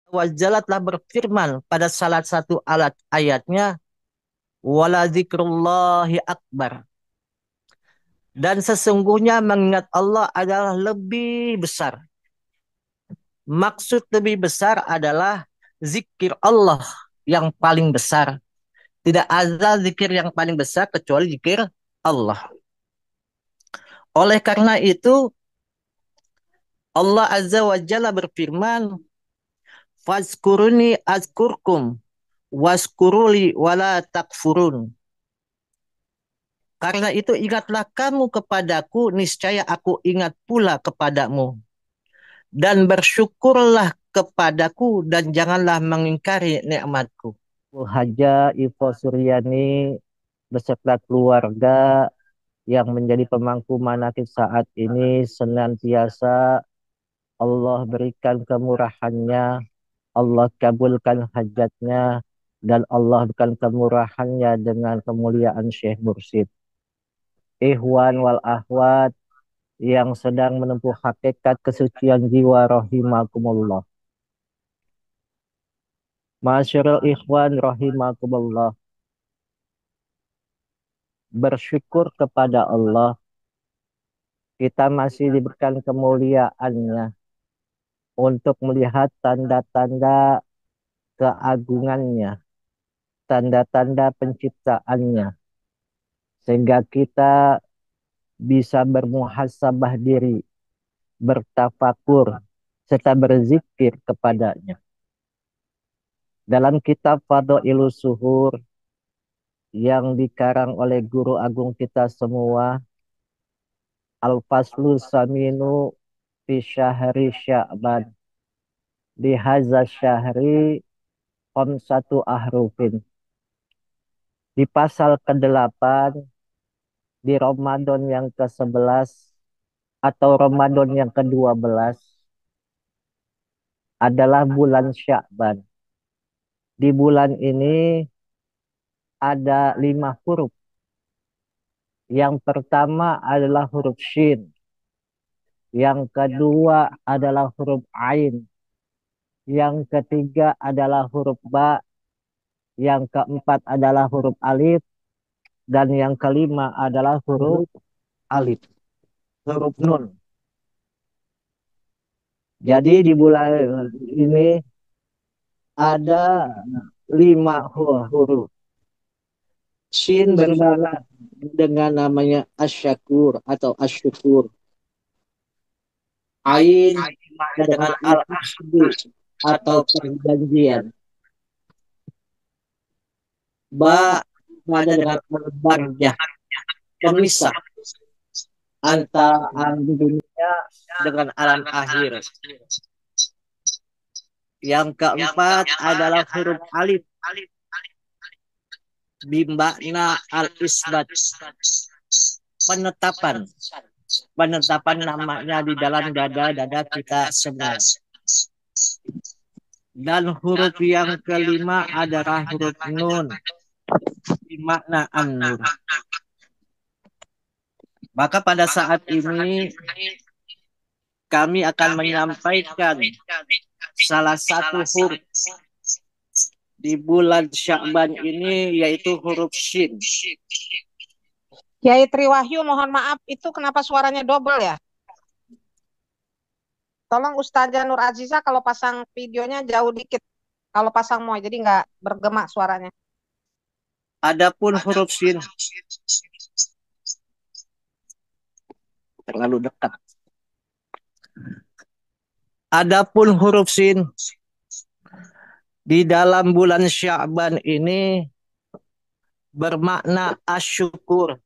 wa Jalla telah berfirman pada salah satu alat ayatnya, wala zikrullahi akbar. Dan sesungguhnya mengingat Allah adalah lebih besar. Maksud lebih besar adalah zikir Allah yang paling besar. Tidak ada zikir yang paling besar kecuali zikir Allah. Oleh karena itu, Allah Azza wa Jalla berfirman, "Fazkuruni azkurkum waskuruli wala takfurun." Karena itu ingatlah kamu kepadaku, niscaya aku ingat pula kepadamu. Dan bersyukurlah kepadaku dan janganlah mengingkari nikmatku. Bu Haja Ivo Suryani beserta keluarga yang menjadi pemangku manakib saat ini senantiasa Allah berikan kemurahannya, Allah kabulkan hajatnya, dan Allah berikan kemurahannya dengan kemuliaan Syekh Mursyid. Ikhwan wal ahwat yang sedang menempuh hakikat kesucian jiwa rahimakumullah. Masyarul ikhwan rahimakumullah. Bersyukur kepada Allah, kita masih diberikan kemuliaannya untuk melihat tanda-tanda keagungannya, tanda-tanda penciptaannya, sehingga kita bisa bermuhasabah diri, bertafakur, serta berzikir kepadanya. Dalam kitab Fadhailus Suhur yang dikarang oleh guru agung kita semua, Al-Faslu Saminu fi Syahri Sya'ban, di hadza syahri satu ahrufin. Di pasal ke-8 di Ramadan yang ke-11 atau Ramadan yang ke-12 adalah bulan Sya'ban. Di bulan ini ada 5 huruf. Yang pertama adalah huruf Shin. Yang kedua adalah huruf Ain. Yang ketiga adalah huruf Ba. Yang keempat adalah huruf Alif. Dan yang kelima adalah huruf Alif. Huruf Nun. Jadi di bulan ini ada 5 huruf. Shin berbeda dengan namanya asyakur atau asyukur. Ain dengan al-ahdi atau perjanjian. Ba ada dengan al-barjah, pemisah antara alam dunia dengan alam akhir. Yang keempat adalah huruf alif, bimakna al-isbat, penetapan. Penetapan namanya di dalam dada kita semua. Dan huruf yang kelima adalah huruf nun, bimakna an-nur. Maka pada saat ini kami akan menyampaikan salah satu huruf di bulan Sya'ban ini, yaitu huruf Shin. Kiai Triwahyu, mohon maaf, itu kenapa suaranya double ya? Tolong Ustazah Nur Aziza kalau pasang videonya jauh dikit. Kalau pasang mau, jadi nggak bergema suaranya. Adapun huruf Shin terlalu dekat. Adapun huruf Shin di dalam bulan Sya'ban ini bermakna asyukur.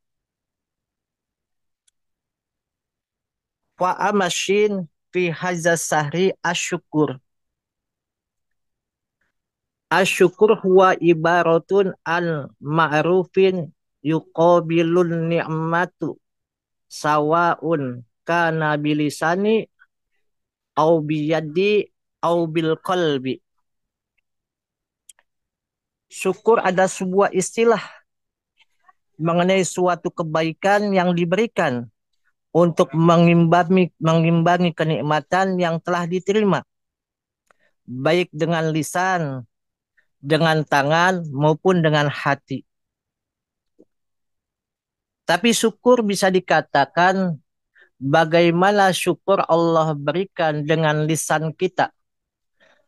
Wa amasyin fi hadza sahri asyukur. Asyukur huwa ibaratun al ma'rufin yuqabilun ni'matu sawaun kana bilisani au biyadi au bil qalbi. Syukur ada sebuah istilah mengenai suatu kebaikan yang diberikan untuk mengimbangi kenikmatan yang telah diterima. baik dengan lisan, dengan tangan, maupun dengan hati. Tapi syukur bisa dikatakan bagaimana syukur Allah berikan dengan lisan kita,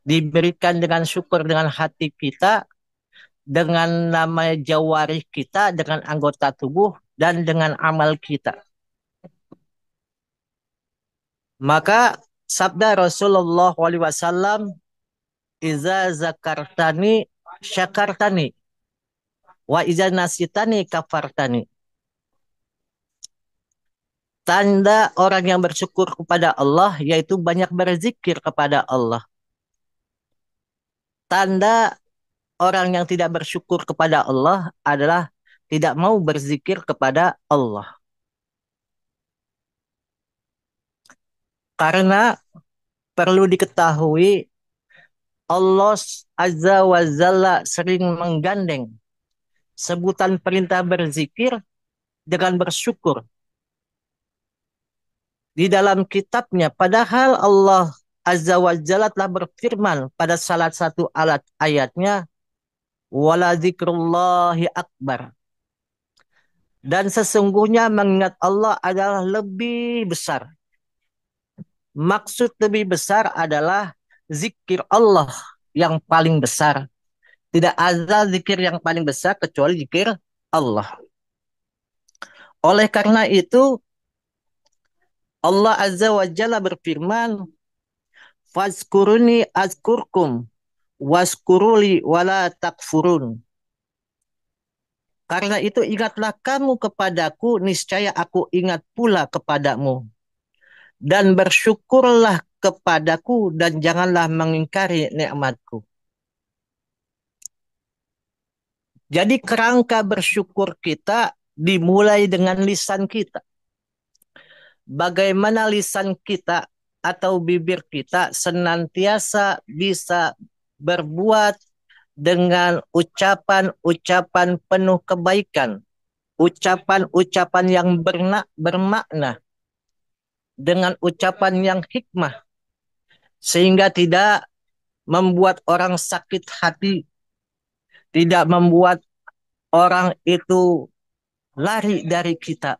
diberikan dengan syukur dengan hati kita, dengan nama jawarih kita, dengan anggota tubuh, dan dengan amal kita. Maka sabda Rasulullah SAW, Iza zakartani syakartani, wa iza nasitani kafartani. Tanda orang yang bersyukur kepada Allah yaitu banyak berzikir kepada Allah. Tanda orang yang tidak bersyukur kepada Allah adalah tidak mau berzikir kepada Allah. Karena perlu diketahui Allah Azza wa Jalla sering menggandeng sebutan perintah berzikir dengan bersyukur di dalam kitabnya. Padahal Allah Azza wa Jalla telah berfirman pada salah satu ayatnya, wala dzikrullahi akbar. Dan sesungguhnya mengingat Allah adalah lebih besar. Maksud lebih besar adalah zikir Allah yang paling besar. Tidak ada zikir yang paling besar kecuali zikir Allah. Oleh karena itu, Allah Azza wa Jalla berfirman, Fazkuruni azkurkum, waskuruli wala takfurun. Karena itu ingatlah kamu kepadaku, niscaya aku ingat pula kepadamu. Dan bersyukurlah kepadaku dan janganlah mengingkari nikmatku. Jadi kerangka bersyukur kita dimulai dengan lisan kita. Bagaimana lisan kita atau bibir kita senantiasa bisa berbuat dengan ucapan-ucapan penuh kebaikan, ucapan-ucapan yang bermakna, dengan ucapan yang hikmah, sehingga tidak membuat orang sakit hati, tidak membuat orang itu lari dari kita.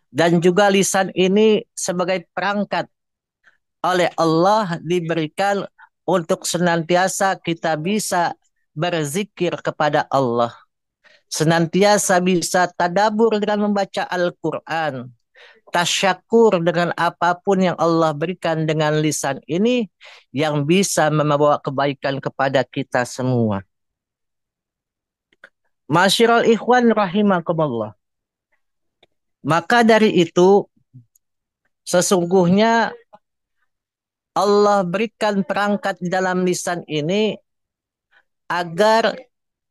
Dan juga lisan ini sebagai perangkat oleh Allah diberikan untuk senantiasa kita bisa berzikir kepada Allah. Senantiasa bisa tadabur dengan membaca Al-Quran. Tasyakur dengan apapun yang Allah berikan dengan lisan ini yang bisa membawa kebaikan kepada kita semua. Masyiral ikhwan rahimakumullah. Maka dari itu sesungguhnya Allah berikan perangkat di dalam lisan ini agar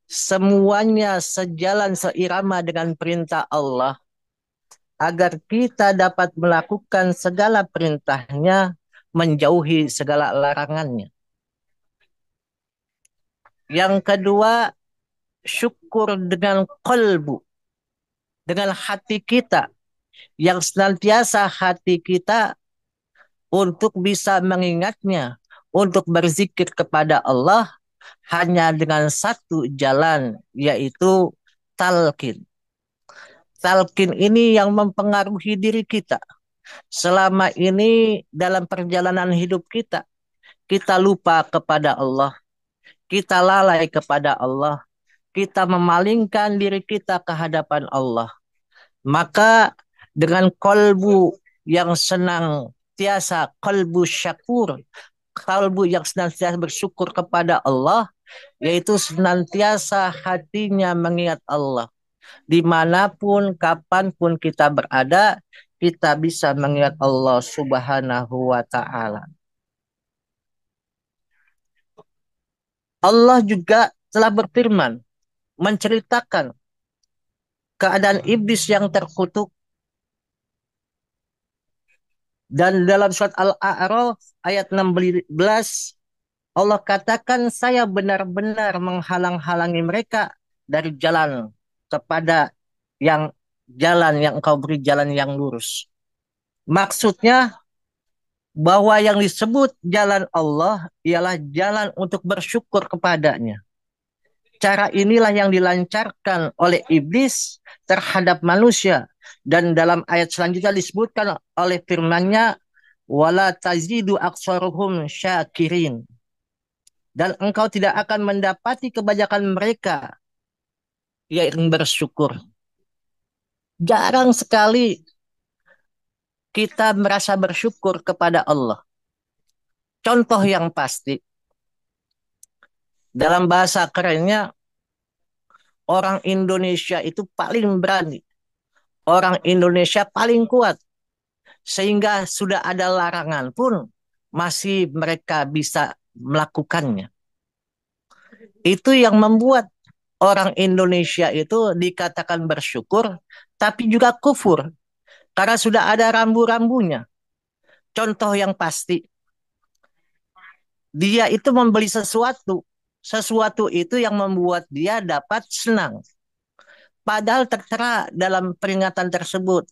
semuanya sejalan seirama dengan perintah Allah, agar kita dapat melakukan segala perintahnya, menjauhi segala larangannya. Yang kedua, syukur dengan qalbu, dengan hati kita, yang senantiasa hati kita untuk bisa mengingatnya, untuk berzikir kepada Allah hanya dengan satu jalan, yaitu talqin. Talqin ini yang mempengaruhi diri kita. Selama ini dalam perjalanan hidup kita lupa kepada Allah, kita lalai kepada Allah, kita memalingkan diri kita ke hadapan Allah. Maka dengan kolbu yang senang tiasa, kolbu syakur, kalbu yang senantiasa bersyukur kepada Allah, yaitu senantiasa hatinya mengingat Allah. Dimanapun, kapanpun kita berada, kita bisa mengingat Allah Subhanahu wa Ta'ala. Allah juga telah berfirman, menceritakan keadaan iblis yang terkutuk. Dan dalam surat Al-A'raf ayat 16, Allah katakan, saya benar-benar menghalang-halangi mereka dari jalan kepada jalan yang engkau beri, jalan yang lurus. Maksudnya bahwa yang disebut jalan Allah ialah jalan untuk bersyukur kepadanya. Cara inilah yang dilancarkan oleh iblis terhadap manusia. Dan dalam ayat selanjutnya disebutkan oleh firman-Nya, wala tazidu aksaruhum syakirin. Dan engkau tidak akan mendapati kebanyakan mereka yang bersyukur. Jarang sekali kita merasa bersyukur kepada Allah. Contoh yang pasti, dalam bahasa kerennya, orang Indonesia itu paling berani. Orang Indonesia paling kuat. Sehingga sudah ada larangan pun masih mereka bisa melakukannya. Itu yang membuat orang Indonesia itu dikatakan bersyukur, tapi juga kufur. Karena sudah ada rambu-rambunya. Contoh yang pasti, dia itu membeli sesuatu. Sesuatu itu yang membuat dia dapat senang. Padahal tertera dalam peringatan tersebut,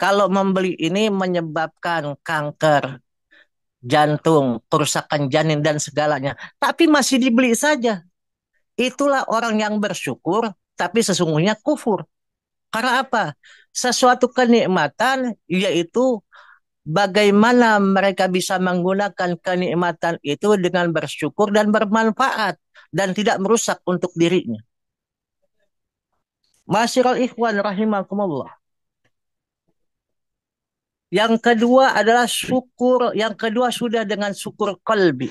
kalau membeli ini menyebabkan kanker, jantung, kerusakan janin, dan segalanya. Tapi masih dibeli saja. Itulah orang yang bersyukur, tapi sesungguhnya kufur. Karena apa? Sesuatu kenikmatan, yaitu bagaimana mereka bisa menggunakan kenikmatan itu dengan bersyukur dan bermanfaat, dan tidak merusak untuk dirinya. Masyiral ikhwan rahimakumullah. Yang kedua adalah syukur. Yang kedua sudah dengan syukur qalbi.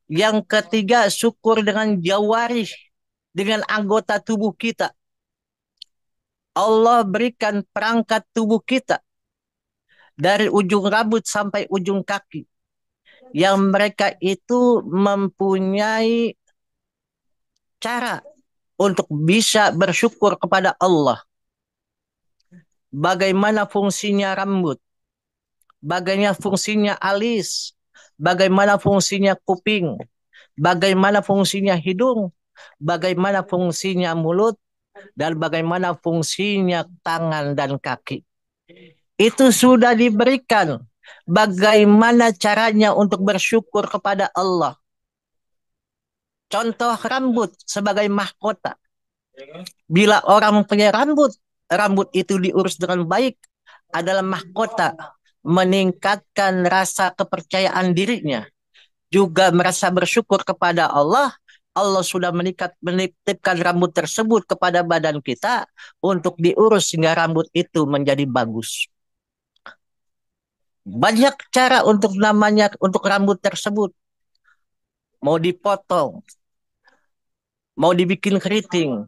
Yang ketiga syukur dengan jawarih. Dengan anggota tubuh kita. Allah berikan perangkat tubuh kita. Dari ujung rambut sampai ujung kaki. Yang mereka itu mempunyai cara untuk bisa bersyukur kepada Allah. Bagaimana fungsinya rambut. Bagaimana fungsinya alis. Bagaimana fungsinya kuping. Bagaimana fungsinya hidung. Bagaimana fungsinya mulut. Dan bagaimana fungsinya tangan dan kaki. Itu sudah diberikan. Bagaimana caranya untuk bersyukur kepada Allah. Contoh rambut sebagai mahkota. Bila orang punya rambut, rambut itu diurus dengan baik, adalah mahkota, meningkatkan rasa kepercayaan dirinya, juga merasa bersyukur kepada Allah. Allah sudah menitipkan rambut tersebut kepada badan kita untuk diurus sehingga rambut itu menjadi bagus. Banyak cara untuk rambut tersebut. Mau dipotong, mau dibikin keriting,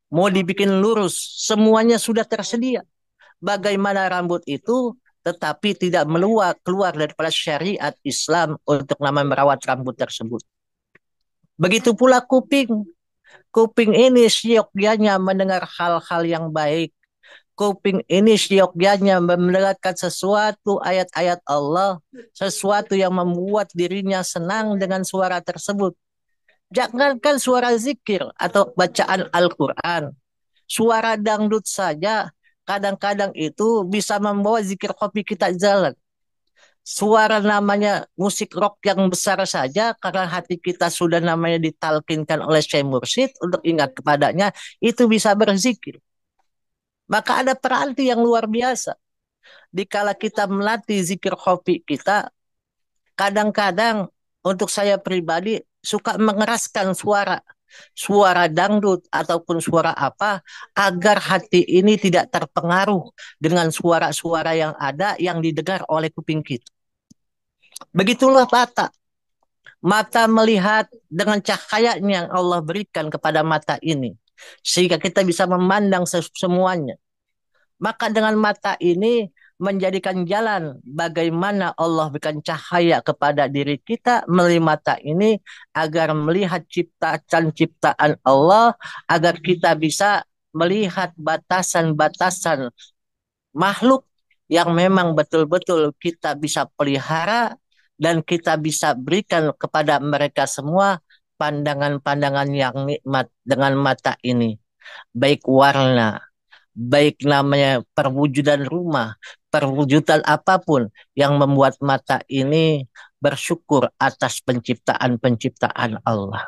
mau dibikin lurus, semuanya sudah tersedia. Bagaimana rambut itu tetapi tidak keluar daripada syariat Islam untuk nama merawat rambut tersebut. Begitu pula kuping. Kuping ini siogyanya mendengar hal-hal yang baik. Kuping ini siogyanya mendengarkan sesuatu ayat-ayat Allah, sesuatu yang membuat dirinya senang dengan suara tersebut. Jangankan suara zikir atau bacaan Al-Quran. Suara dangdut saja kadang-kadang itu bisa membawa zikir kopi kita jalan. Suara namanya musik rock yang besar saja karena hati kita sudah namanya ditalkinkan oleh Syekh Mursyid untuk ingat kepadanya, itu bisa berzikir. Maka ada peranti yang luar biasa. Dikala kita melatih zikir kopi kita, kadang-kadang untuk saya pribadi suka mengeraskan suara dangdut ataupun suara apa, agar hati ini tidak terpengaruh dengan suara-suara yang ada yang didengar oleh kuping kita. Begitulah mata. Mata melihat dengan cahayanya yang Allah berikan kepada mata ini. Sehingga kita bisa memandang semuanya. Maka dengan mata ini menjadikan jalan bagaimana Allah berikan cahaya kepada diri kita melalui mata ini agar melihat ciptaan-ciptaan Allah, agar kita bisa melihat batasan-batasan makhluk yang memang betul-betul kita bisa pelihara dan kita bisa berikan kepada mereka semua pandangan-pandangan yang nikmat dengan mata ini. Baik warna, baik namanya perwujudan rumah, perwujudan apapun yang membuat mata ini bersyukur atas penciptaan-penciptaan Allah.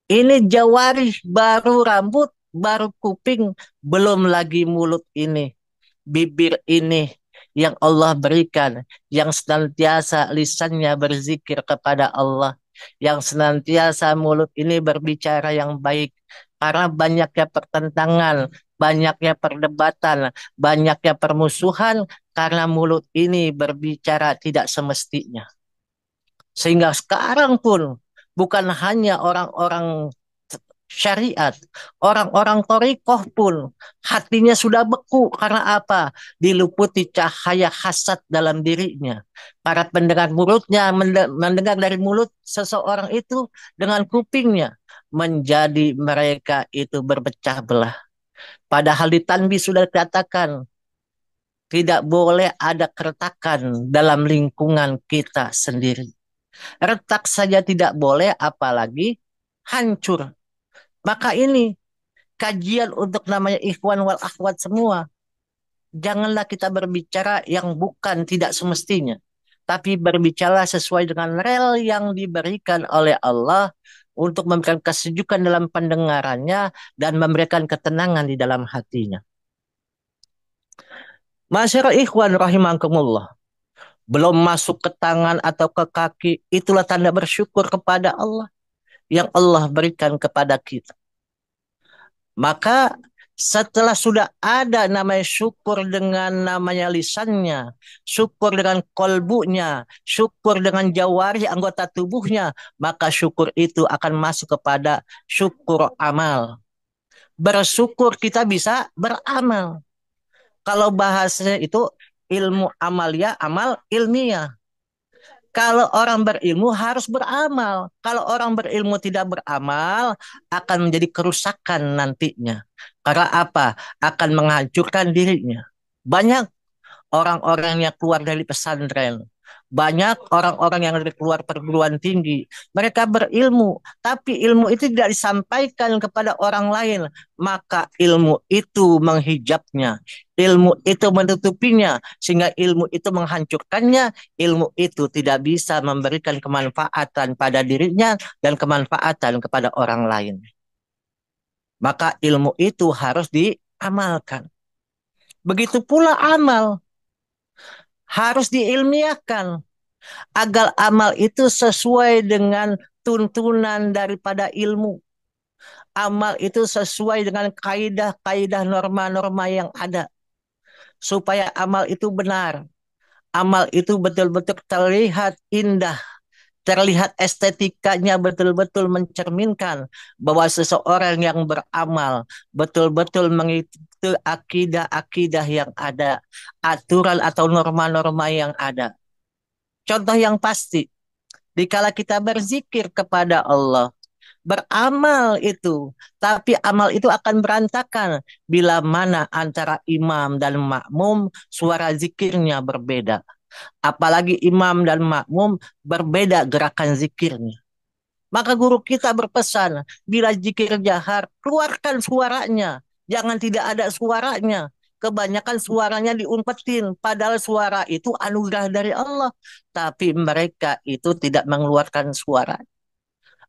Ini jawari baru rambut, baru kuping, belum lagi mulut ini, bibir ini yang Allah berikan, yang senantiasa lisannya berzikir kepada Allah, yang senantiasa mulut ini berbicara yang baik. Karena banyaknya pertentangan, banyaknya perdebatan, banyaknya permusuhan, karena mulut ini berbicara tidak semestinya. Sehingga sekarang pun bukan hanya orang-orang syariat, orang-orang torikoh pun hatinya sudah beku karena apa? Diluputi cahaya hasad dalam dirinya. Para pendengar mulutnya mendengar dari mulut seseorang itu dengan kupingnya menjadi mereka itu berpecah belah. Padahal di Tanbih sudah dikatakan tidak boleh ada keretakan dalam lingkungan kita sendiri. Retak saja tidak boleh, apalagi hancur. Maka ini kajian untuk namanya ikhwan wal akhwat semua. Janganlah kita berbicara yang bukan tidak semestinya. Tapi berbicara sesuai dengan rel yang diberikan oleh Allah untuk memberikan kesejukan dalam pendengarannya dan memberikan ketenangan di dalam hatinya. Masyarakat ikhwan rahimakumullah. Belum masuk ke tangan atau ke kaki, itulah tanda bersyukur kepada Allah yang Allah berikan kepada kita. Maka setelah sudah ada namanya syukur dengan namanya lisannya, syukur dengan kolbunya, syukur dengan jawari anggota tubuhnya, maka syukur itu akan masuk kepada syukur amal. Bersyukur kita bisa beramal. Kalau bahasanya itu ilmu amalia, amal ilmiah. Kalau orang berilmu harus beramal. Kalau orang berilmu tidak beramal, akan menjadi kerusakan nantinya. Karena apa? Akan menghancurkan dirinya. Banyak orang-orang yang keluar dari pesantren. Banyak orang-orang yang dari keluar perguruan tinggi. Mereka berilmu, tapi ilmu itu tidak disampaikan kepada orang lain. Maka ilmu itu menghijabnya. Ilmu itu menutupinya. Sehingga ilmu itu menghancurkannya. Ilmu itu tidak bisa memberikan kemanfaatan pada dirinya dan kemanfaatan kepada orang lain. Maka ilmu itu harus diamalkan. Begitu pula amal harus diilmiahkan agar amal itu sesuai dengan tuntunan daripada ilmu. Amal itu sesuai dengan kaidah-kaidah norma-norma yang ada. Supaya amal itu benar. Amal itu betul-betul terlihat indah. Terlihat estetikanya betul-betul mencerminkan bahwa seseorang yang beramal betul-betul mengikuti akidah-akidah yang ada. Aturan atau norma-norma yang ada. Contoh yang pasti, dikala kita berzikir kepada Allah, beramal itu, tapi amal itu akan berantakan bila mana antara imam dan makmum suara zikirnya berbeda. Apalagi imam dan makmum berbeda gerakan zikirnya. Maka guru kita berpesan, bila zikir jahar, keluarkan suaranya. Jangan tidak ada suaranya. Kebanyakan suaranya diumpetin, padahal suara itu anugerah dari Allah. Tapi mereka itu tidak mengeluarkan suara.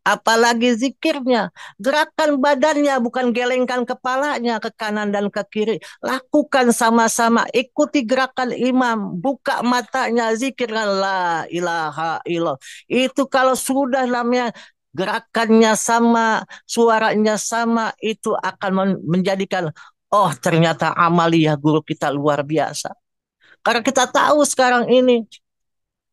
Apalagi zikirnya, gerakan badannya bukan gelengkan kepalanya ke kanan dan ke kiri. Lakukan sama-sama, ikuti gerakan imam, buka matanya, zikirkan la ilaha illallah. Itu kalau sudah namanya gerakannya sama, suaranya sama, itu akan menjadikan, oh ternyata amalia guru kita luar biasa. Karena kita tahu sekarang ini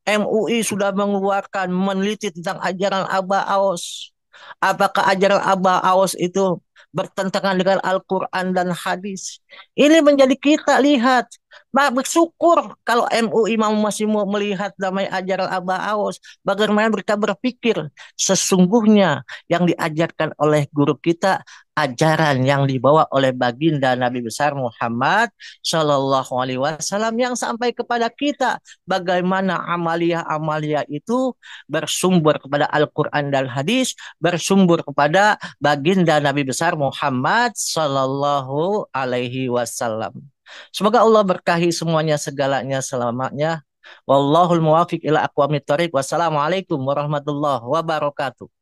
MUI sudah mengeluarkan meneliti tentang ajaran Aba Aos. Apakah ajaran Aba Aos itu bertentangan dengan Al-Quran dan hadis? Ini menjadi kita lihat Bersyukur kalau MUI mau masih mau melihat damai ajaran Abah Aos. Bagaimana mereka berpikir sesungguhnya yang diajarkan oleh guru kita ajaran yang dibawa oleh baginda Nabi besar Muhammad Shallallahu Alaihi Wasallam yang sampai kepada kita bagaimana amalia-amalia itu bersumber kepada Al-Quran dan hadis, bersumber kepada baginda Nabi besar Muhammad Sallallahu Alaihi Wasallam. Semoga Allah berkahi semuanya segalanya selamanya. Wallahul muwafiq ila aqwamit thoriq. Wassalamualaikum warahmatullahi wabarakatuh.